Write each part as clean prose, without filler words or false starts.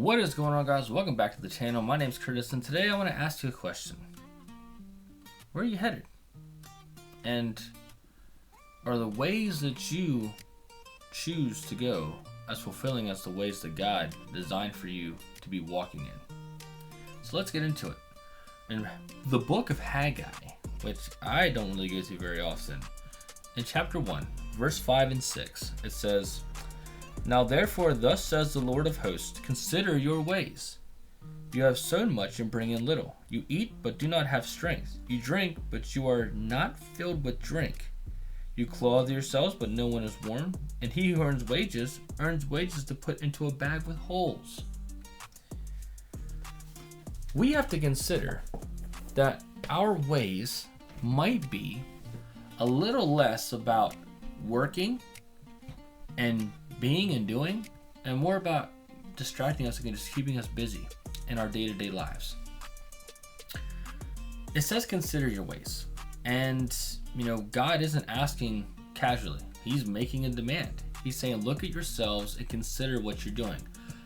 What is going on, guys? Welcome back to the channel. My name's Curtis, and today I want to ask you a question. Where are you headed? And are the ways that you choose to go as fulfilling as the ways that God designed for you to be walking in? So let's get into it. In the book of Haggai, which I don't really go through very often, in chapter 1, verse 5 and 6, it says, "Now therefore thus says the Lord of hosts, consider your ways. You have sown much and bring in little. You eat but do not have strength. You drink but you are not filled with drink. You clothe yourselves but no one is warm. And he who earns wages to put into a bag with holes." We have to consider that our ways might be a little less about working and being and doing, and more about distracting us and just keeping us busy in our day-to-day lives. It says consider your ways, and God isn't asking casually. He's making a demand. He's saying look at yourselves and consider what you're doing.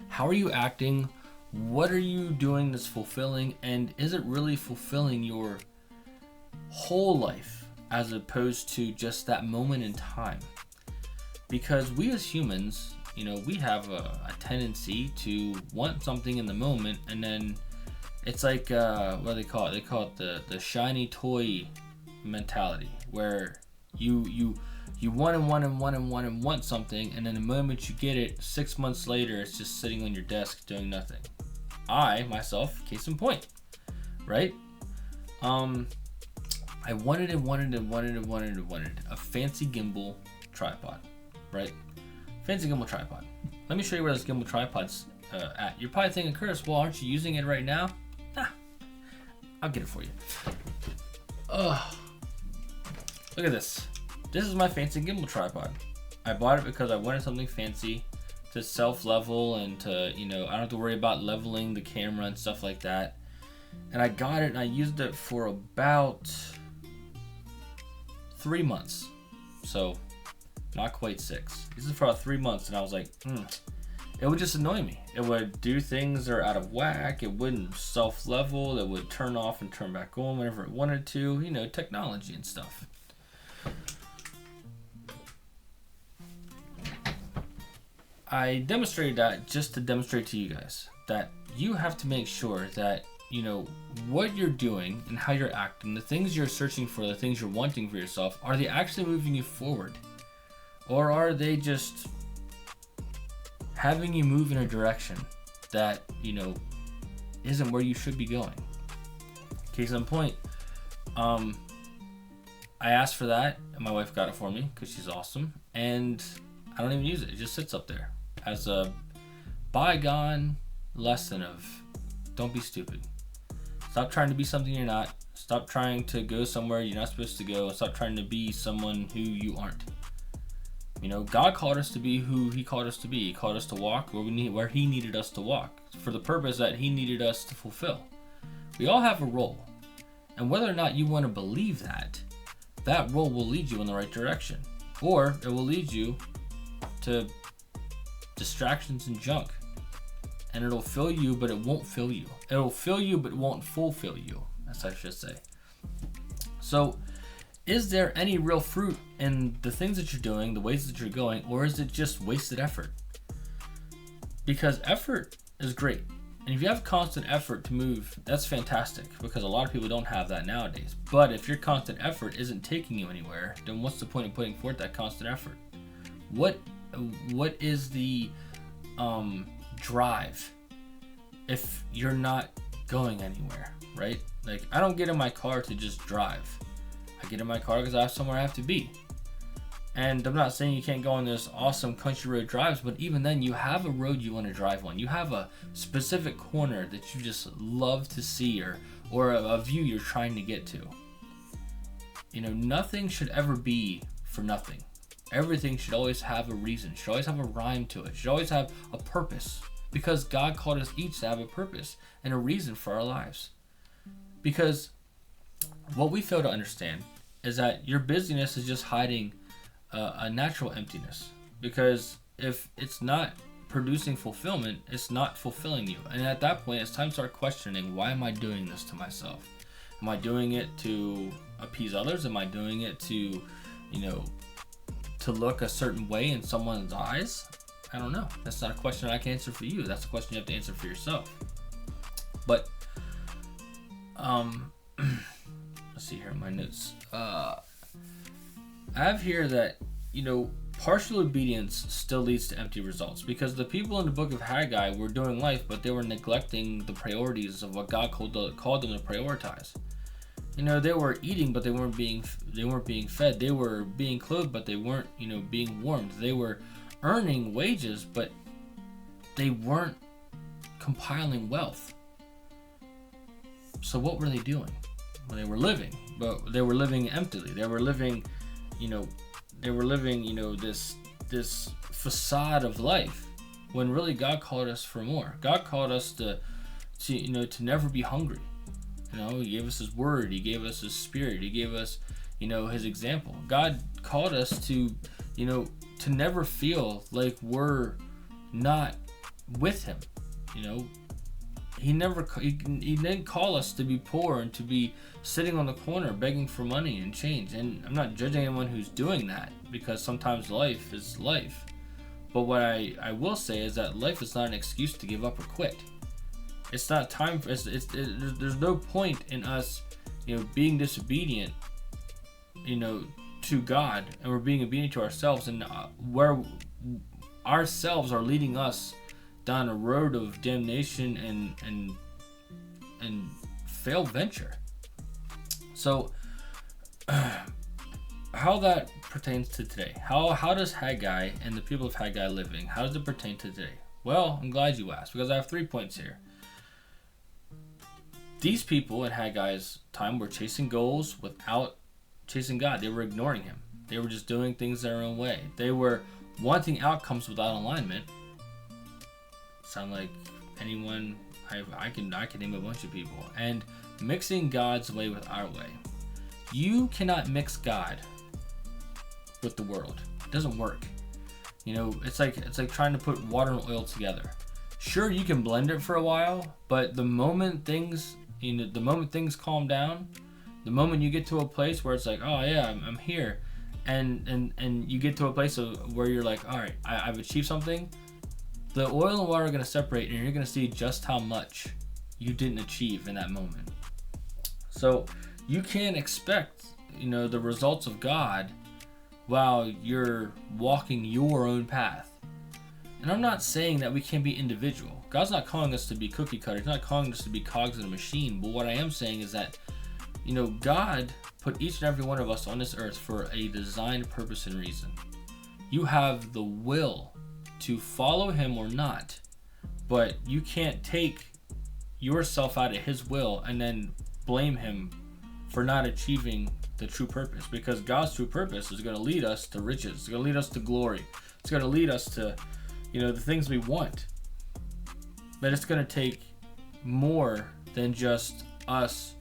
How are you acting? What are you doing that's fulfilling, and is it really fulfilling your whole life as opposed to just that moment in time? Because we as humans, we have a tendency to want something in the moment, and then it's like, what do they call it? They call it the shiny toy mentality, where you want something, and then the moment you get it, 6 months later, it's just sitting on your desk doing nothing. I, myself, case in point, right? I wanted a fancy gimbal tripod. Right? Fancy gimbal tripod. Let me show you where this gimbal tripod's at. You're probably thinking, Curtis, well, aren't you using it right now? Nah. I'll get it for you. Look at this. This is my fancy gimbal tripod. I bought it because I wanted something fancy to self-level and to, I don't have to worry about leveling the camera and stuff like that. And I got it and I used it for about 3 months. So, not quite 6. This is for about 3 months, and I was like, it would just annoy me. It would do things that are out of whack. It wouldn't self-level. It would turn off and turn back on whenever it wanted to. Technology and stuff. I demonstrated that just to demonstrate to you guys that you have to make sure that what you're doing and how you're acting, the things you're searching for, the things you're wanting for yourself, are they actually moving you forward? Or are they just having you move in a direction that, isn't where you should be going? Case in point, I asked for that, and my wife got it for me because she's awesome, and I don't even use it. It just sits up there as a bygone lesson of don't be stupid. Stop trying to be something you're not. Stop trying to go somewhere you're not supposed to go. Stop trying to be someone who you aren't. God called us to be who He called us to be. He called us to walk where He needed us to walk, for the purpose that He needed us to fulfill. We all have a role, and whether or not you want to believe that role will lead you in the right direction, or it will lead you to distractions and junk, and it'll fill you, but it won't fill you. It'll fill you, but it won't fulfill you, as I should say. So, is there any real fruit in the things that you're doing, the ways that you're going, or is it just wasted effort? Because effort is great. And if you have constant effort to move, that's fantastic, because a lot of people don't have that nowadays. But if your constant effort isn't taking you anywhere, then what's the point of putting forth that constant effort? What is the drive if you're not going anywhere, right? Like, I don't get in my car to just drive. I get in my car because I have somewhere I have to be. And I'm not saying you can't go on this awesome country road drives, but even then, you have a road you want to drive on. You have a specific corner that you just love to see, or a view you're trying to get to. Nothing should ever be for nothing. Everything should always have a reason, should always have a rhyme to it, should always have a purpose. Because God called us each to have a purpose and a reason for our lives. Because what we fail to understand is that your busyness is just hiding a natural emptiness. Because if it's not producing fulfillment, it's not fulfilling you. And at that point, it's time to start questioning, why am I doing this to myself? Am I doing it to appease others? Am I doing it to, to look a certain way in someone's eyes? I don't know. That's not a question I can answer for you. That's a question you have to answer for yourself. But, let's see here in my notes. I have here that, partial obedience still leads to empty results, because the people in the book of Haggai were doing life, but they were neglecting the priorities of what God called them to prioritize. They were eating, but they weren't being fed. They were being clothed, but they weren't, being warmed. They were earning wages, but they weren't compiling wealth. So what were they doing? Well, they were living, but they were living emptily. They were living, this facade of life, when really God called us for more. God called us to never be hungry. He gave us His Word. He gave us His Spirit. He gave us, His example. God called us to never feel like we're not with Him. He didn't call us to be poor and to be sitting on the corner begging for money and change. And I'm not judging anyone who's doing that, because sometimes life is life. But what I will say is that life is not an excuse to give up or quit. It's not time for there's no point in us, being disobedient, to God, and we're being obedient to ourselves, and where ourselves are leading us down a road of damnation and failed venture. So, how that pertains to today? How does Haggai and the people of Haggai living? How does it pertain to today? Well, I'm glad you asked, because I have 3 points here. These people in Haggai's time were chasing goals without chasing God. They were ignoring Him. They were just doing things their own way. They were wanting outcomes without alignment. Sound like anyone? I can name a bunch of people. And mixing God's way with our way. You cannot mix God with the world. It doesn't work. It's like trying to put water and oil together. Sure, you can blend it for a while, but the moment things calm down, the moment you get to a place where it's like, oh yeah, I'm here, and you get to a place where you're like, all right, I've achieved something, the oil and water are going to separate, and you're going to see just how much you didn't achieve in that moment. So you can't expect, the results of God while you're walking your own path. And I'm not saying that we can't be individual. God's not calling us to be cookie cutters. He's not calling us to be cogs in a machine. But what I am saying is that, God put each and every one of us on this earth for a designed purpose and reason. You have the will to follow Him or not, but you can't take yourself out of His will and then blame Him for not achieving the true purpose, because God's true purpose is going to lead us to riches. It's going to lead us to glory. It's going to lead us to the things we want. But it's going to take more than just us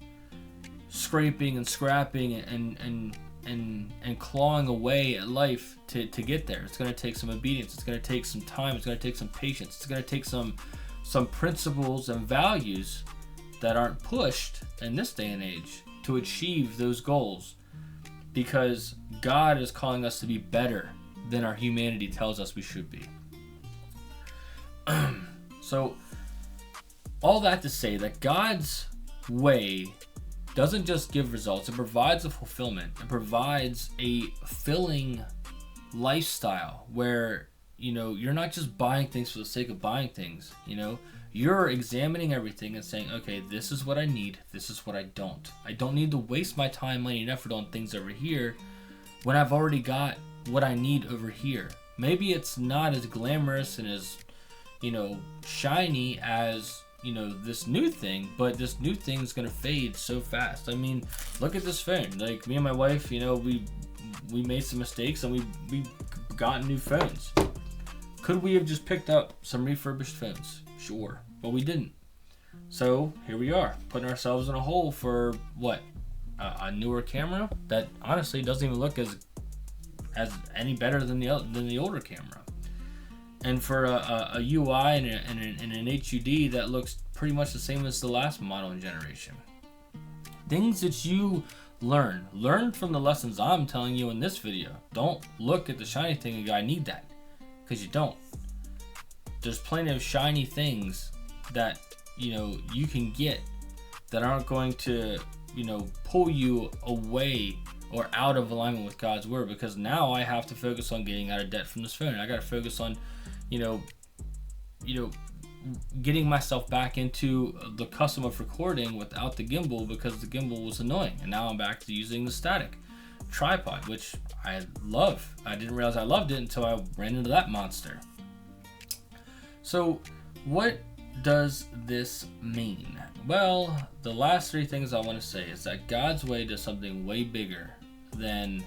scraping and scrapping and clawing away at life to get there. It's going to take some obedience. It's going to take some time. It's going to take some patience. It's going to take some principles and values that aren't pushed in this day and age to achieve those goals, because God is calling us to be better than our humanity tells us we should be. So, all that to say that God's way doesn't just give results, it provides a fulfillment. It provides a filling lifestyle where, you're not just buying things for the sake of buying things, You're examining everything and saying, okay, this is what I need, this is what I don't. I don't need to waste my time, money, and effort on things over here when I've already got what I need over here. Maybe it's not as glamorous and as shiny as this new thing, but this new thing is gonna fade so fast. I mean, look at this phone. Like, me and my wife, we made some mistakes and we got new phones. Could we have just picked up some refurbished phones? Sure, but we didn't. So here we are, putting ourselves in a hole for what? A newer camera that honestly doesn't even look as any better than the older camera. and for a UI and an HUD that looks pretty much the same as the last model and generation. Things that you learn from the lessons I'm telling you in this video. Don't look at the shiny thing and go, I need that, because you don't. There's plenty of shiny things that you can get that aren't going to pull you away or out of alignment with God's word, because now I have to focus on getting out of debt from this phone. I got to focus on getting myself back into the custom of recording without the gimbal, because the gimbal was annoying, and now I'm back to using the static tripod, which I love. I didn't realize I loved it until I ran into that monster. So what does this mean? Well, the last three things I want to say is that God's way does something way bigger than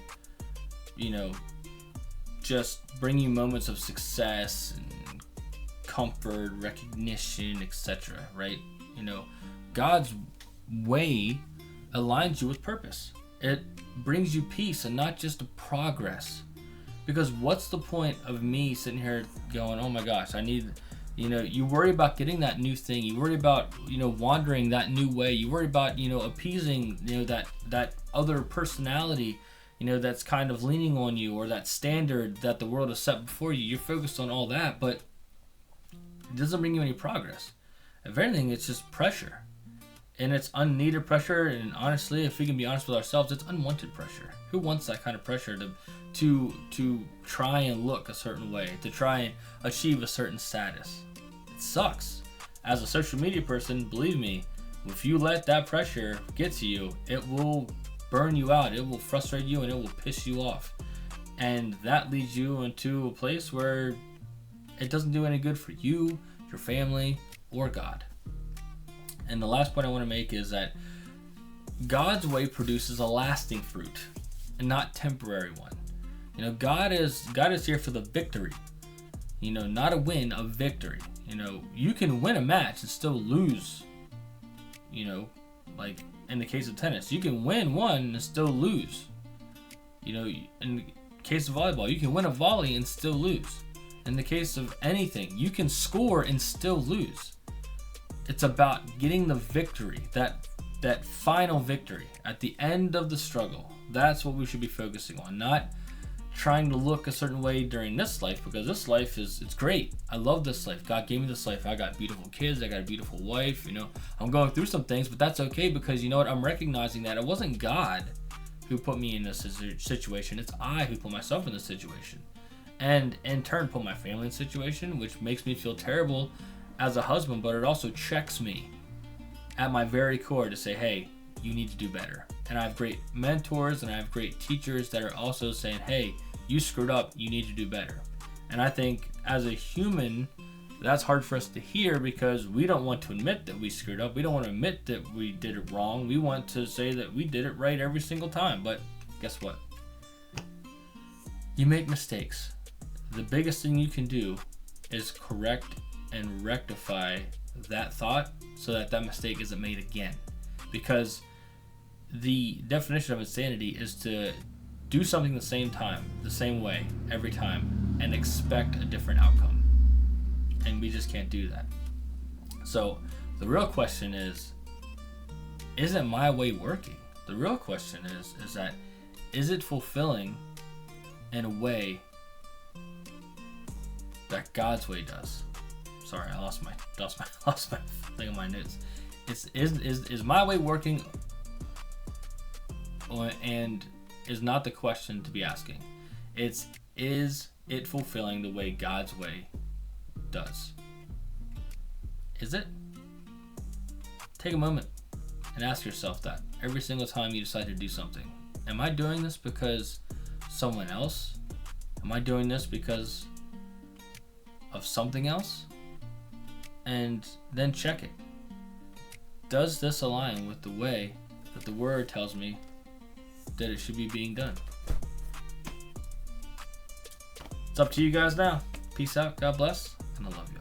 just bring you moments of success and comfort, recognition, etc. Right? God's way aligns you with purpose. It brings you peace and not just progress. Because what's the point of me sitting here going, oh my gosh, I need, you worry about getting that new thing. You worry about, wandering that new way. You worry about, appeasing, that other personality, that's kind of leaning on you, or that standard that the world has set before you. You're focused on all that, but it doesn't bring you any progress. If anything, it's just pressure. And it's unneeded pressure, and honestly, if we can be honest with ourselves, it's unwanted pressure. Who wants that kind of pressure to try and look a certain way, to try and achieve a certain status? It sucks. As a social media person, believe me, if you let that pressure get to you, it will burn you out, it will frustrate you, and it will piss you off. And that leads you into a place where it doesn't do any good for you, your family, or God. And the last point I want to make is that God's way produces a lasting fruit and not temporary one. God is here for the victory. Not a win, a victory. You can win a match and still lose. Like in the case of tennis, you can win one and still lose. In the case of volleyball, you can win a volley and still lose. In the case of anything, you can score and still lose. It's about getting the victory, that final victory at the end of the struggle. That's what we should be focusing on, not trying to look a certain way during this life, because this life it's great. I love this life. God gave me this life. I got beautiful kids. I got a beautiful wife. I'm going through some things, but that's okay, because I'm recognizing that it wasn't God who put me in this situation. It's I who put myself in this situation, and in turn put my family in a situation, which makes me feel terrible as a husband, but it also checks me at my very core to say, hey, you need to do better. And I have great mentors and I have great teachers that are also saying, hey, you screwed up, you need to do better. And I think as a human, that's hard for us to hear, because we don't want to admit that we screwed up. We don't want to admit that we did it wrong. We want to say that we did it right every single time. But guess what? You make mistakes. The biggest thing you can do is correct and rectify that thought so that mistake isn't made again. Because the definition of insanity is to do something the same time, the same way, every time, and expect a different outcome. And we just can't do that. So the real question isn't my way working? The real question is it fulfilling in a way that God's way does? Sorry, I lost my thing on my notes. Is my way working? And is not the question to be asking. Is it fulfilling the way God's way does? Is it? Take a moment and ask yourself that every single time you decide to do something. Am I doing this because someone else? Am I doing this because of something else? And then check it. Does this align with the way that the word tells me that it should be being done? It's up to you guys now. Peace out. God bless. And I love you.